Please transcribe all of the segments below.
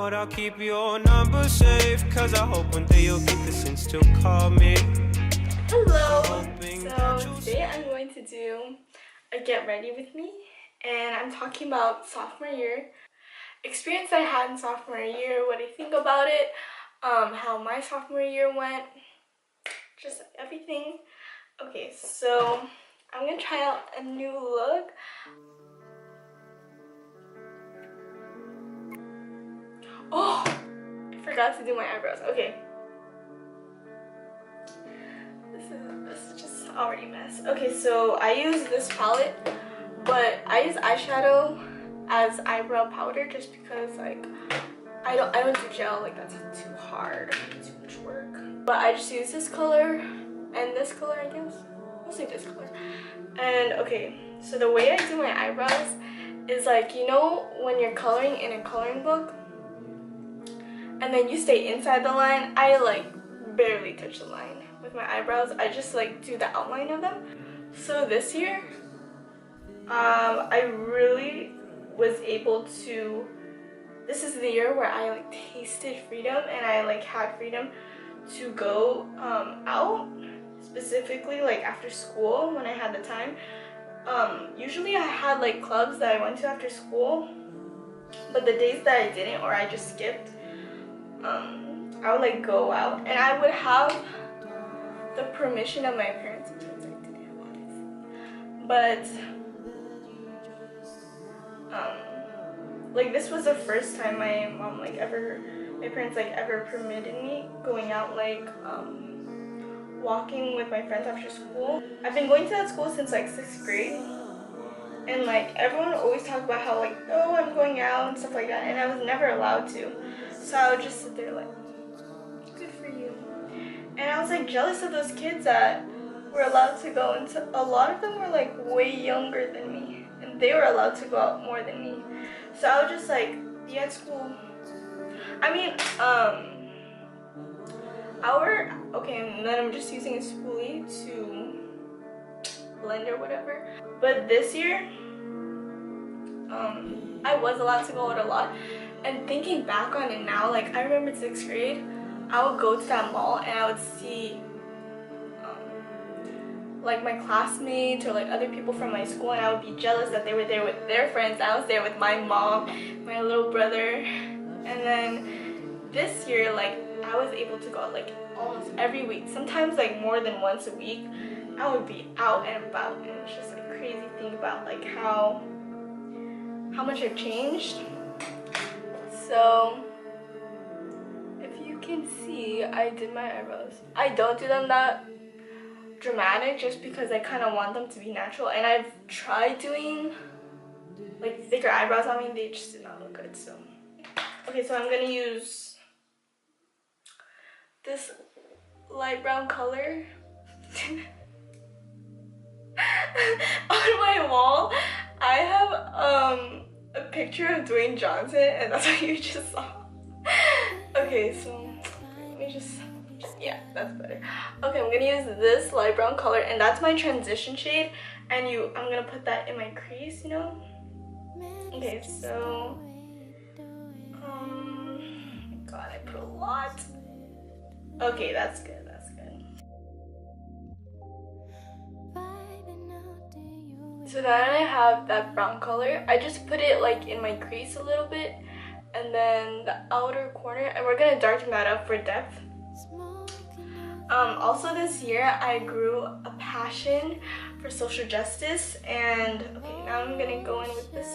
But I'll keep your number safe, cause I hope one day you'll get this and still call me. Hello! So today I'm going to do a get ready with me, and I'm talking about sophomore year. Experience I had in sophomore year, what I think about it, how my sophomore year went, just everything. Okay, so I'm gonna try out a new look. Oh, I forgot to do my eyebrows. Okay. This is just already a mess. Okay, so I use this palette, but I use eyeshadow as eyebrow powder just because like I don't do gel, like that's too hard, too much work. But I just use this color and this color, I guess. Mostly this color. And okay, so the way I do my eyebrows is like, you know when you're coloring in a coloring book and then you stay inside the line, I like barely touch the line with my eyebrows. I just like do the outline of them. So this year, I really was able to, this is the year where I like tasted freedom and I like had freedom to go out, specifically like after school when I had the time. Usually I had like clubs that I went to after school, but the days that I didn't or I just skipped, I would like go out and I would have the permission of my parents, sometimes I didn't have honestly. But like this was the first time my parents like ever permitted me going out, like walking with my friends after school. I've been going to that school since like 6th grade, and like everyone always talked about how like, oh, I'm going out and stuff like that, and I was never allowed to. So I would just sit there like, good for you. And I was like jealous of those kids that were allowed to go, and a lot of them were like way younger than me, and they were allowed to go out more than me. So I would just like be at school. I mean, and then I'm just using a spoolie to blend or whatever. But this year, I was allowed to go out a lot. And thinking back on it now, like I remember 6th grade, I would go to that mall and I would see like my classmates or like other people from my school, and I would be jealous that they were there with their friends. I was there with my mom, my little brother. And then this year, like I was able to go out like almost every week, sometimes like more than once a week. I would be out and about, and it's just like crazy thing about like how much I've changed. So if you can see, I did my eyebrows. I don't do them that dramatic just because I kind of want them to be natural, and I've tried doing like thicker eyebrows on me, they just did not look good. So okay, so I'm gonna use this light brown color on my wall. I have a picture of Dwayne Johnson, and that's what you just saw. Okay, so let me just yeah, that's better. Okay, I'm gonna use this light brown color, and that's my transition shade, and I'm gonna put that in my crease, you know. Okay, so God, I put a lot. Okay, that's good, that's good. So now I have that brown color, I just put it like in my crease a little bit, and then the outer corner, and we're gonna darken that up for depth. Also this year I grew a passion for social justice, and okay, now I'm gonna go in with this.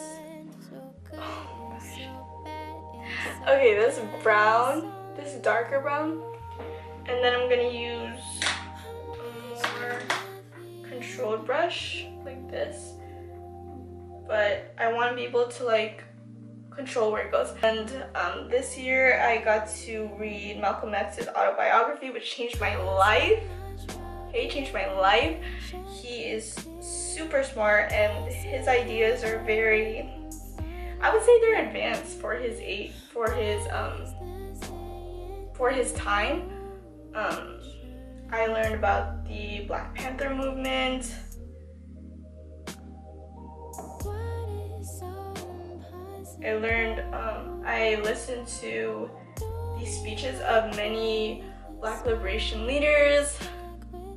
Oh gosh. Okay, this brown, this darker brown, and then I'm gonna use a more controlled brush like this, but I want to be able to like control where it goes. And this year I got to read Malcolm X's autobiography, which changed my life. Okay, changed my life. He is super smart, and his ideas are very, I would say they're advanced for his age, for his time. I learned about the Black Panther movement. I listened to these speeches of many Black liberation leaders,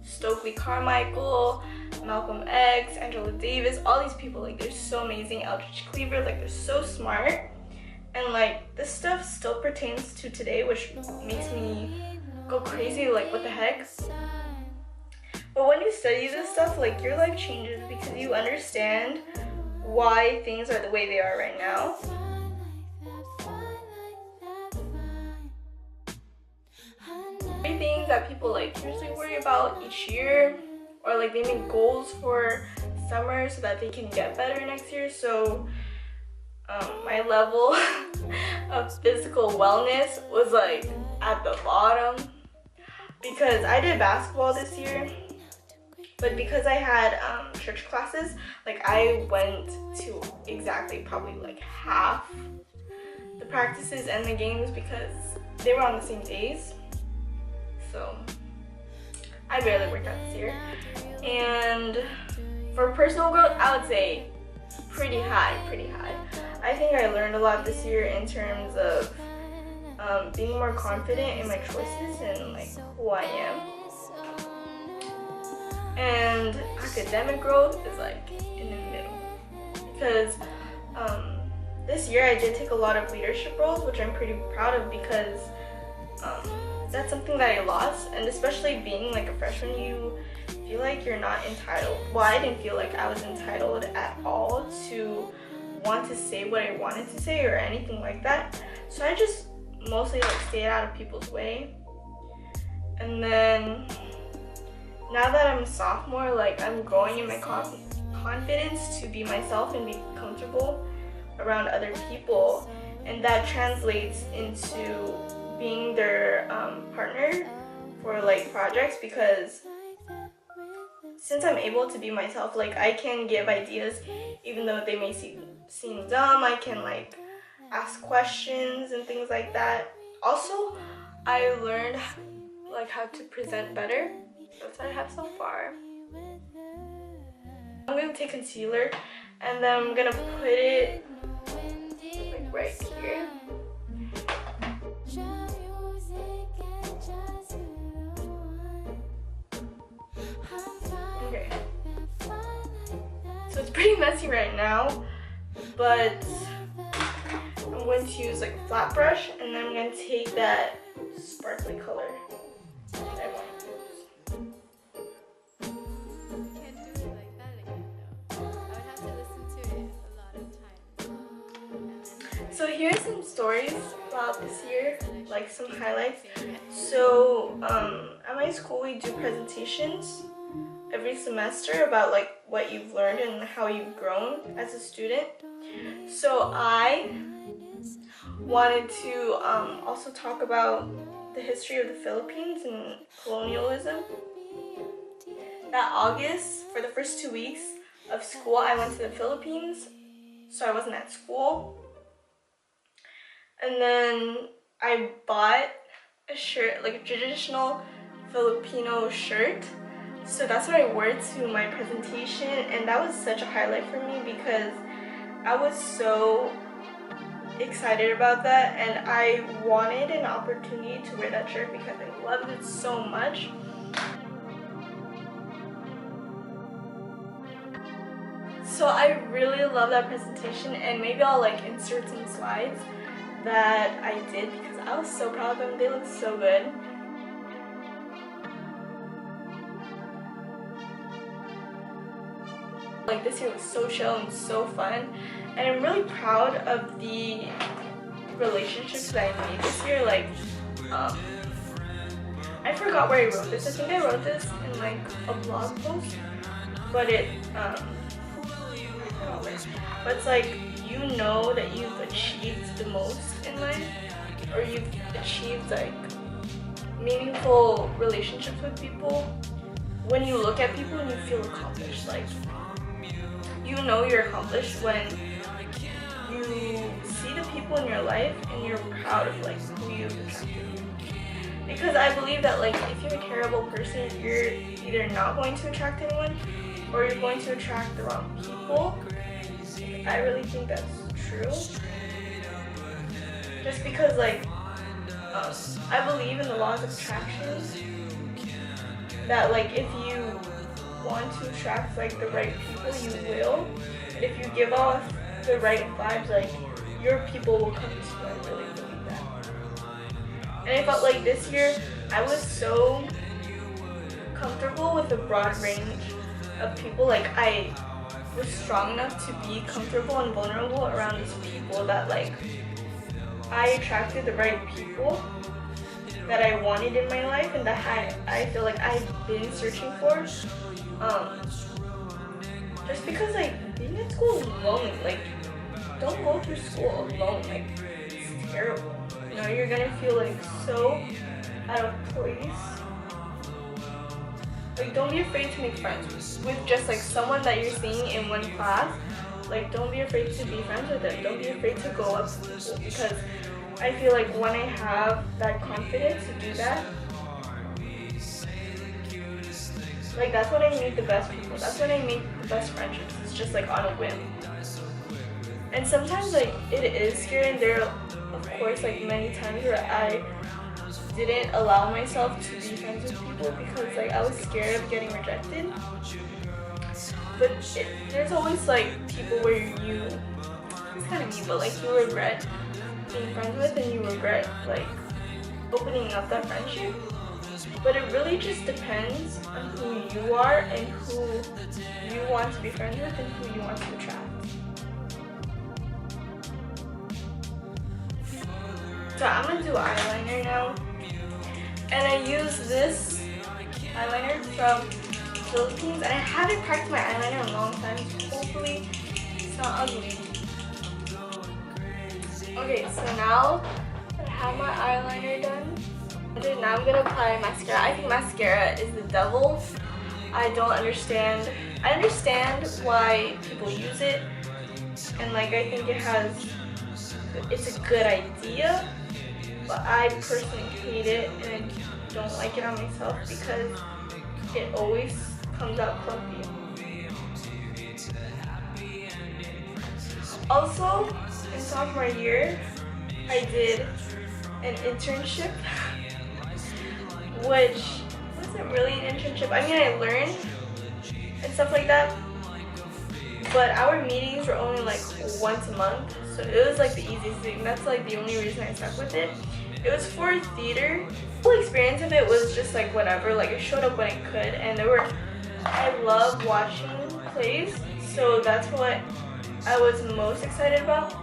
Stokely Carmichael, Malcolm X, Angela Davis, all these people. Like, they're so amazing. Eldridge Cleaver, like, they're so smart. And like, this stuff still pertains to today, which makes me go crazy, like, what the heck. But when you study this stuff, like, your life changes because you understand why things are the way they are right now. Things that people like usually worry about each year, or like they make goals for summer so that they can get better next year. So my level of physical wellness was like at the bottom because I did basketball this year, but because I had church classes, like I went to exactly probably like half the practices and the games because they were on the same days. So I barely worked out this year. And for personal growth, I would say pretty high. I think I learned a lot this year in terms of being more confident in my choices and like who I am. And academic growth is like in the middle because this year I did take a lot of leadership roles, which I'm pretty proud of because that's something that I lost. And especially being like a freshman, you feel like you're not entitled. Well, I didn't feel like I was entitled at all to want to say what I wanted to say or anything like that. So I just mostly like stayed out of people's way. And then now that I'm a sophomore, like I'm growing in my confidence to be myself and be comfortable around other people, and that translates into being their partner for like projects, because since I'm able to be myself, like I can give ideas even though they may seem dumb. I can like ask questions and things like that. Also, I learned like how to present better. That's what I have so far. I'm gonna take concealer and then I'm gonna put it like right here. Okay. So it's pretty messy right now, but I'm going to use like a flat brush and then I'm going to take that sparkly color that I want to use. Can't do it like that again though. I would have to listen to it a lot of times. So here's some stories about this year, like some highlights. So at my school we do presentations every semester about like what you've learned and how you've grown as a student. So I wanted to also talk about the history of the Philippines and colonialism. That August, for the first 2 weeks of school, I went to the Philippines, so I wasn't at school. And then I bought a shirt, like a traditional Filipino shirt. So that's what I wore to my presentation, and that was such a highlight for me because I was so excited about that, and I wanted an opportunity to wear that shirt because I loved it so much. So I really love that presentation, and maybe I'll like insert some slides that I did because I was so proud of them. They look so good. Like, this year was so chill and so fun, and I'm really proud of the relationships that I made this year. Like, I forgot where I wrote this. I think I wrote this in like a blog post, but but it's like, you know that you've achieved the most in life, or you've achieved like meaningful relationships with people when you look at people and you feel accomplished. Like, you know you're accomplished when you see the people in your life and you're proud of like who you've attracted. Because I believe that like if you're a terrible person, you're either not going to attract anyone or you're going to attract the wrong people. I really think that's true. just because like I believe in the laws of attraction, that like if you want to attract like the right people, you will, and if you give off the right vibes, like your people will come to you. I really believe that. And I felt like this year I was so comfortable with a broad range of people. Like I was strong enough to be comfortable and vulnerable around these people, that like I attracted the right people that I wanted in my life, and that I feel like I've been searching for. Just because like being at school is lonely. Like don't go through school alone. Like it's terrible. You know, you're gonna feel like so out of place. Like don't be afraid to make friends with just like someone that you're seeing in one class. Like don't be afraid to be friends with them. Don't be afraid to go up to people, because I feel like when I have that confidence to do that, like that's when I meet the best people. That's when I make the best friendships. It's just like on a whim. And sometimes like it is scary, and there are of course like many times where I didn't allow myself to be friends with people because like I was scared of getting rejected. But there's always like people where you, it's kind of mean, but like you regret being friends with, and you regret like opening up that friendship. But it really just depends on who you are and who you want to be friends with and who you want to attract. So I'm gonna do eyeliner now, and I use this eyeliner from Philippines, and I haven't practiced my eyeliner in a long time, so hopefully it's not ugly. Okay, so now that I have my eyeliner done, now I'm gonna apply mascara. I think mascara is the devil. I don't understand. I understand why people use it, and like I think it's a good idea, but I personally hate it, and I don't like it on myself because it always comes out clumpy. Also, in sophomore year, I did an internship, which wasn't really an internship. I mean, I learned and stuff like that, but our meetings were only like once a month, so it was like the easiest thing. That's like the only reason I stuck with it. It was for theater. The whole experience of it was just like whatever, like I showed up when I could, and I love watching plays, so that's what I was most excited about.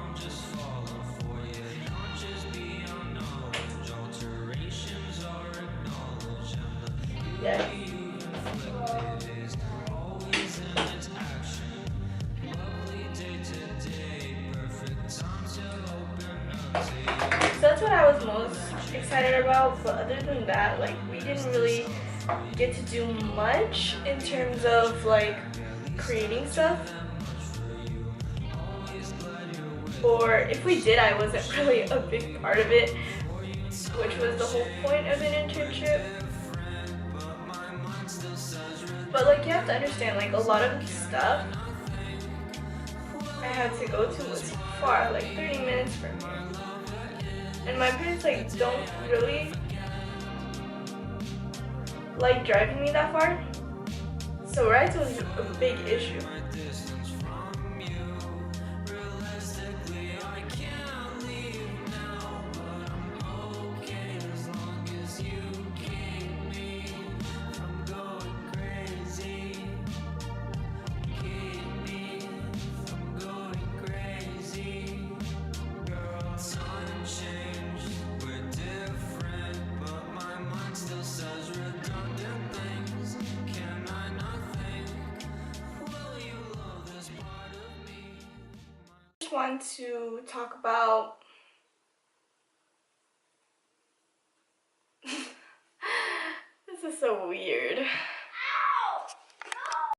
Yes. So that's what I was most excited about, but other than that, like we didn't really get to do much in terms of like creating stuff. Or if we did, I wasn't really a big part of it, which was the whole point of an internship. But like you have to understand, like a lot of the stuff I had to go to was far, like 30 minutes from here. And my parents like don't really like driving me that far. So rides was a big issue. I just want to talk about this is so weird.